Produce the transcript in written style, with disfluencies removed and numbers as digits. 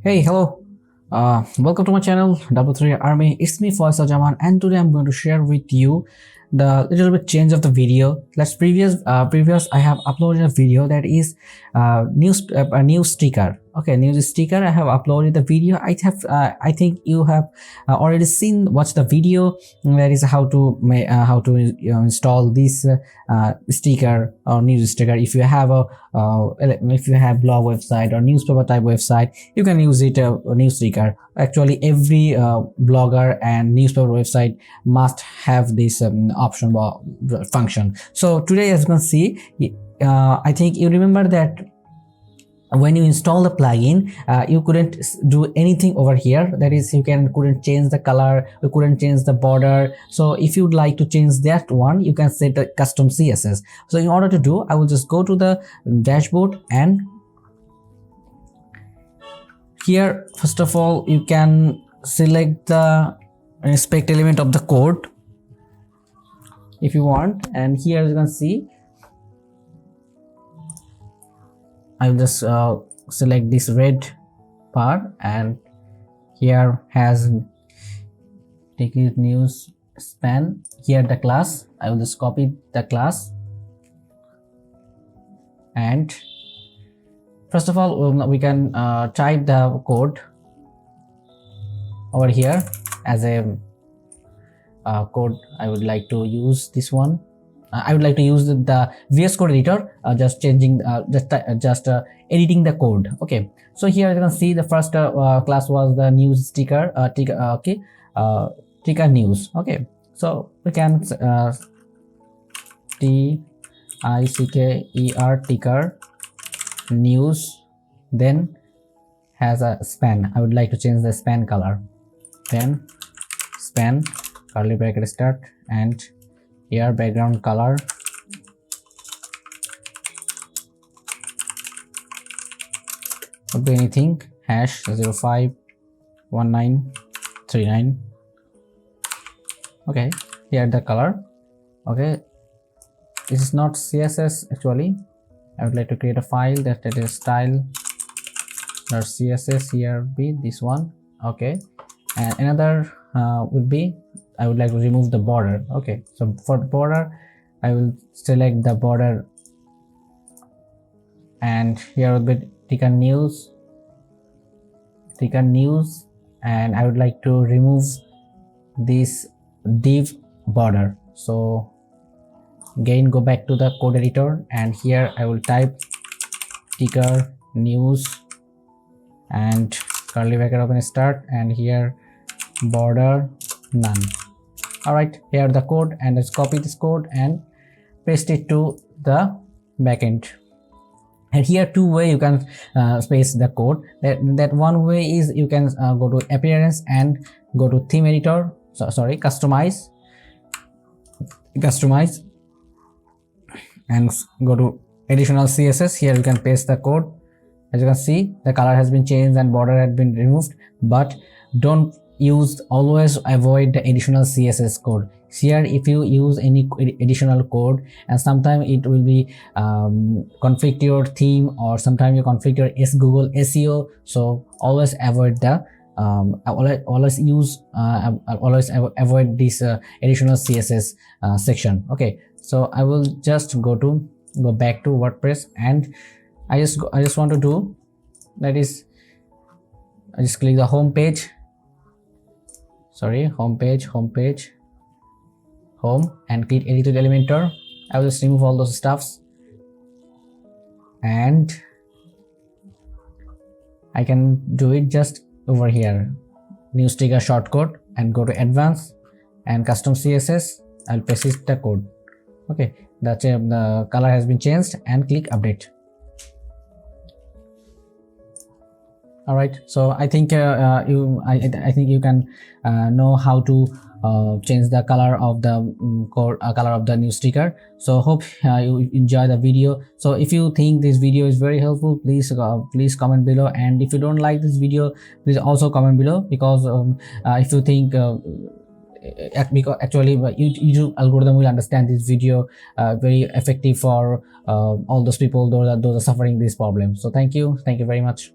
Hey, hello. Welcome to my channel, Double Three Army. It's me, Faisal Jaman, and today I'm going to share with you the little bit change of the video. Let's previous I have uploaded a video that is a new sticker. Okay, new sticker. I have uploaded the video. I think you have already watched the video. That is how to install this sticker or news sticker. If you have blog website or newspaper type website, you can use it news sticker. Actually, every blogger and newspaper website must have this option function. So today, as you can see, I think you remember that when you install the plugin, you couldn't do anything over here. That is, you couldn't change the color, you couldn't change the border. So if you'd like to change that one, you can set the custom CSS. So in order to do, I will just go to the dashboard, and here first of all you can select the inspect element of the code if you want, and here you can see I will just select this red part, and here has ticket news span. Here the class, I will just copy the class, and first of all we can type the code over here as a code. I would like to use this one. I would like to use the VS Code editor, just changing, editing the code. Okay, so here you can see the first class was the news sticker, ticker news. Okay, so we can ticker ticker news, then has a span. I would like to change the span color, then span curly bracket start, and here background color could be anything, hash 051939. okay, here the color. Okay, this is not CSS. Actually, I would like to create a file that is style.css. here be this one. Okay, and another would be, I would like to remove the border. Okay, so for border I will select the border, and here will be ticker news, and I would like to remove this div border. So again go back to the code editor, and here I will type ticker news and curly bracket open start, and here border none. All right, here the code, and let's copy this code and paste it to the backend. And here two way you can paste the code. That one way is you can go to appearance and go to theme editor. Customize, and go to additional CSS. Here you can paste the code. As you can see, the color has been changed and border had been removed, but don't always avoid the additional CSS code. Here if you use any additional code, and sometimes it will be conflict your theme, or sometimes you conflict your Google SEO. So always avoid the always avoid this additional CSS section. Okay, so I will just go back to WordPress, and I just want to do, that is, I just click the home page, home, and click edit with Elementor. I will just remove all those stuffs, and I can do it just over here, new sticker shortcode, and go to advanced and custom CSS. I'll paste the code. Okay, that's the color has been changed, and click update. All right, so I think I think you can know how to change the color of the color of the new sticker. So hope you enjoy the video. So if you think this video is very helpful, please comment below, and if you don't like this video, please also comment below, because if you think because actually YouTube algorithm will understand this video very effective for all those people those are suffering this problem. So thank you very much.